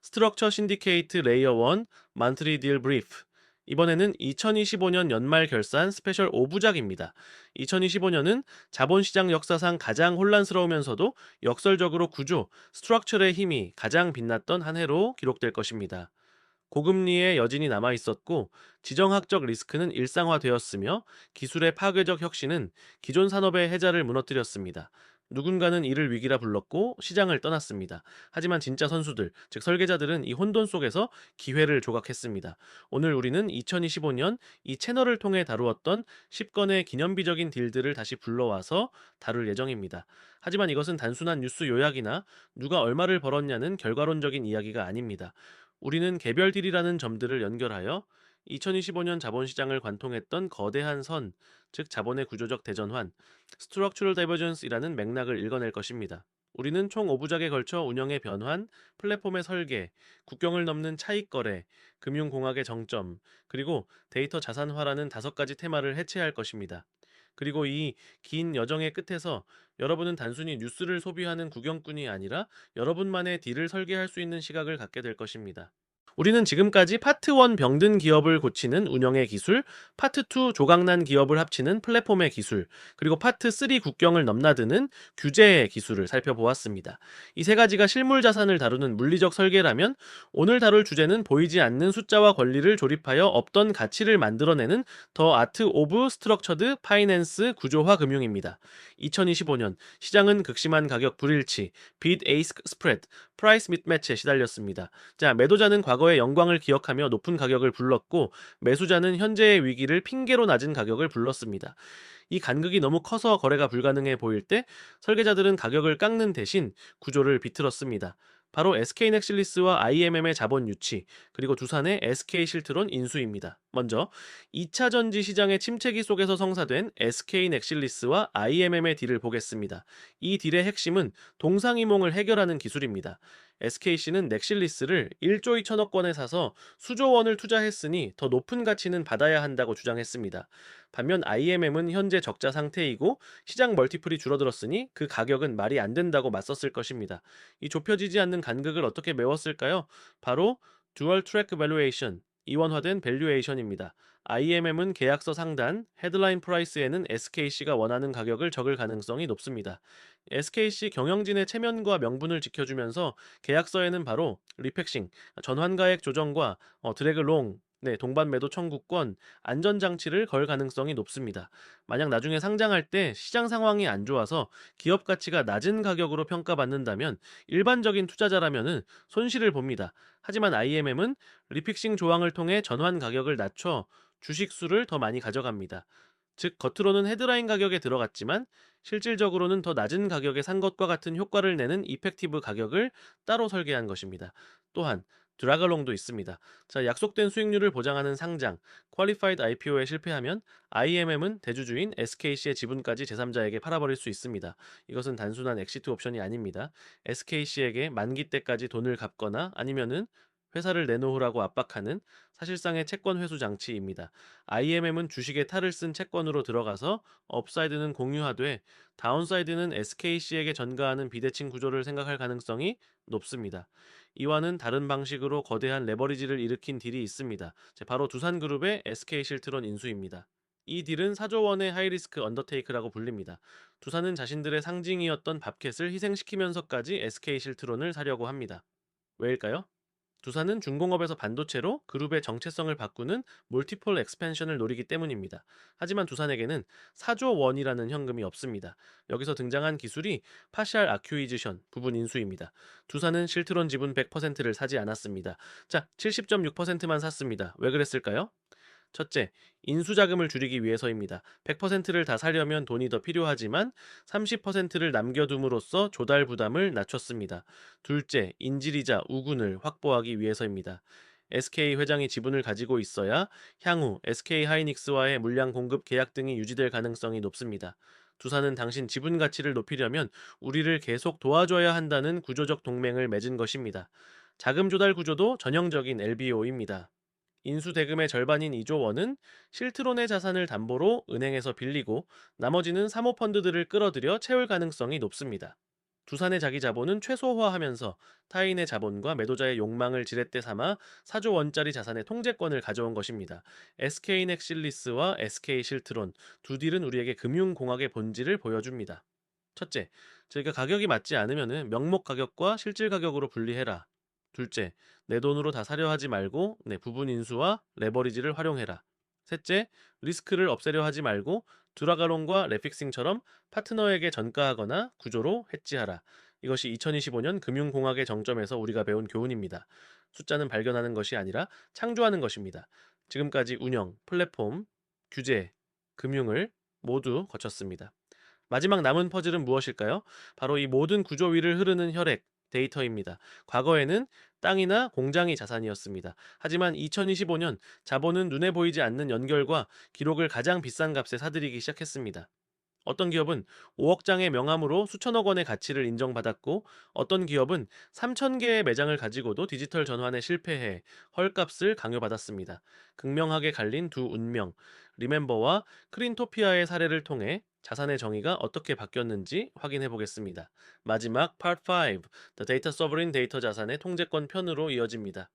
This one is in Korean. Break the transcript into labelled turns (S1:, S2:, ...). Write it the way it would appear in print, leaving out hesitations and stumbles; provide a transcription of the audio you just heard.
S1: 스트럭처 신디케이트 레이어 1 만트리 딜 브리프. 이번에는 2025년 연말 결산 스페셜 5부작입니다. 2025년은 자본시장 역사상 가장 혼란스러우면서도 역설적으로 구조, 스트럭처의 힘이 가장 빛났던 한 해로 기록될 것입니다. 고금리의 여진이 남아 있었고, 지정학적 리스크는 일상화되었으며, 기술의 파괴적 혁신은 기존 산업의 해자를 무너뜨렸습니다. 누군가는 이를 위기라 불렀고 시장을 떠났습니다. 하지만 진짜 선수들, 즉 설계자들은 이 혼돈 속에서 기회를 조각했습니다. 오늘 우리는 2025년 이 채널을 통해 다루었던 10건의 기념비적인 딜들을 다시 불러와서 다룰 예정입니다. 하지만 이것은 단순한 뉴스 요약이나 누가 얼마를 벌었냐는 결과론적인 이야기가 아닙니다. 우리는 개별 딜이라는 점들을 연결하여 2025년 자본시장을 관통했던 거대한 선, 즉 자본의 구조적 대전환, Structural Divergence이라는 맥락을 읽어낼 것입니다. 우리는 총 5부작에 걸쳐 운영의 변환, 플랫폼의 설계, 국경을 넘는 차익 거래, 금융공학의 정점, 그리고 데이터 자산화라는 5가지 테마를 해체할 것입니다. 그리고 이 긴 여정의 끝에서 여러분은 단순히 뉴스를 소비하는 구경꾼이 아니라 여러분만의 딜을 설계할 수 있는 시각을 갖게 될 것입니다. 우리는 지금까지 파트 1 병든 기업을 고치는 운영의 기술, 파트 2 조각난 기업을 합치는 플랫폼의 기술, 그리고 파트 3 국경을 넘나드는 규제의 기술을 살펴보았습니다. 이 세 가지가 실물 자산을 다루는 물리적 설계라면, 오늘 다룰 주제는 보이지 않는 숫자와 권리를 조립하여 없던 가치를 만들어내는 더 아트 오브 스트럭처드 파이낸스 구조화 금융입니다. 2025년 시장은 극심한 가격 불일치, 빗 에이스크 스프레드, 프라이스 밋매치에 시달렸습니다. 자, 매도자는 과거의 영광을 기억하며 높은 가격을 불렀고, 매수자는 현재의 위기를 핑계로 낮은 가격을 불렀습니다. 이 간극이 너무 커서 거래가 불가능해 보일 때 설계자들은 가격을 깎는 대신 구조를 비틀었습니다. 바로 SK넥실리스와 IMM의 자본 유치, 그리고 두산의 SK실트론 인수입니다. 먼저 2차 전지 시장의 침체기 속에서 성사된 SK넥실리스와 IMM의 딜을 보겠습니다. 이 딜의 핵심은 동상이몽을 해결하는 기술입니다. SKC는 넥실리스를 1조 2천억 원에 사서 수조 원을 투자했으니 더 높은 가치는 받아야 한다고 주장했습니다. 반면 IMM은 현재 적자 상태이고 시장 멀티플이 줄어들었으니 그 가격은 말이 안 된다고 맞섰을 것입니다. 이 좁혀지지 않는 간극을 어떻게 메웠을까요? 바로 듀얼 트랙 밸류에이션, 이원화된 밸류에이션입니다. IMM은 계약서 상단, 헤드라인 프라이스에는 SKC가 원하는 가격을 적을 가능성이 높습니다. SKC 경영진의 체면과 명분을 지켜주면서 계약서에는 바로 리팩싱, 전환가액 조정과 드래그 롱, 동반 매도 청구권, 안전장치를 걸 가능성이 높습니다. 만약 나중에 상장할 때 시장 상황이 안 좋아서 기업 가치가 낮은 가격으로 평가받는다면 일반적인 투자자라면은 손실을 봅니다. 하지만 IMM은 리픽싱 조항을 통해 전환 가격을 낮춰 주식 수를 더 많이 가져갑니다. 즉, 겉으로는 헤드라인 가격에 들어갔지만 실질적으로는 더 낮은 가격에 산 것과 같은 효과를 내는 이펙티브 가격을 따로 설계한 것입니다. 또한 드라글롱도 있습니다. 자, 약속된 수익률을 보장하는 상장, 퀄리파이드 IPO에 실패하면 IMM은 대주주인 SKC의 지분까지 제3자에게 팔아버릴 수 있습니다. 이것은 단순한 엑시트 옵션이 아닙니다. SKC에게 만기 때까지 돈을 갚거나 아니면은 회사를 내놓으라고 압박하는 사실상의 채권 회수 장치입니다. IMM은 주식에 탈을 쓴 채권으로 들어가서 업사이드는 공유하되 다운사이드는 SKC에게 전가하는 비대칭 구조를 생각할 가능성이 높습니다. 이와는 다른 방식으로 거대한 레버리지를 일으킨 딜이 있습니다. 바로 두산그룹의 SK실트론 인수입니다. 이 딜은 4조 원의 하이리스크 언더테이크라고 불립니다. 두산은 자신들의 상징이었던 밥캣을 희생시키면서까지 SK실트론을 사려고 합니다. 왜일까요? 두산은 중공업에서 반도체로 그룹의 정체성을 바꾸는 몰티폴 엑스펜션을 노리기 때문입니다. 하지만 두산에게는 4조 원이라는 현금이 없습니다. 여기서 등장한 기술이 파셜 아큐이지션, 부분 인수입니다. 두산은 실트론 지분 100%를 사지 않았습니다. 자, 70.6%만 샀습니다. 왜 그랬을까요? 첫째, 인수자금을 줄이기 위해서입니다. 100%를 다 사려면 돈이 더 필요하지만 30%를 남겨둠으로써 조달 부담을 낮췄습니다. 둘째, 인지리자 우군을 확보하기 위해서입니다. SK 회장이 지분을 가지고 있어야 향후 SK 하이닉스와의 물량 공급 계약 등이 유지될 가능성이 높습니다. 두산은 당신 지분 가치를 높이려면 우리를 계속 도와줘야 한다는 구조적 동맹을 맺은 것입니다. 자금 조달 구조도 전형적인 LBO입니다. 인수 대금의 절반인 2조 원은 실트론의 자산을 담보로 은행에서 빌리고 나머지는 사모펀드들을 끌어들여 채울 가능성이 높습니다. 두산의 자기 자본은 최소화하면서 타인의 자본과 매도자의 욕망을 지렛대 삼아 4조 원짜리 자산의 통제권을 가져온 것입니다. SK넥실리스와 SK실트론 두 딜은 우리에게 금융공학의 본질을 보여줍니다. 첫째, 저희가 가격이 맞지 않으면 명목 가격과 실질 가격으로 분리해라. 둘째, 내 돈으로 다 사려 하지 말고 내 부분 인수와 레버리지를 활용해라. 셋째, 리스크를 없애려 하지 말고 두라가론과 레픽싱처럼 파트너에게 전가하거나 구조로 해지하라. 이것이 2025년 금융공학의 정점에서 우리가 배운 교훈입니다. 숫자는 발견하는 것이 아니라 창조하는 것입니다. 지금까지 운영, 플랫폼, 규제, 금융을 모두 거쳤습니다. 마지막 남은 퍼즐은 무엇일까요? 바로 이 모든 구조 위를 흐르는 혈액, 데이터입니다. 과거에는 땅이나 공장이 자산이었습니다. 하지만 2025년 자본은 눈에 보이지 않는 연결과 기록을 가장 비싼 값에 사들이기 시작했습니다. 어떤 기업은 5억 장의 명함으로 수천억 원의 가치를 인정받았고, 어떤 기업은 3천 개의 매장을 가지고도 디지털 전환에 실패해 헐값을 강요받았습니다. 극명하게 갈린 두 운명, 리멤버와 크린토피아의 사례를 통해 자산의 정의가 어떻게 바뀌었는지 확인해 보겠습니다. 마지막 Part 5, The Data Sovereign 데이터 자산의 통제권 편으로 이어집니다.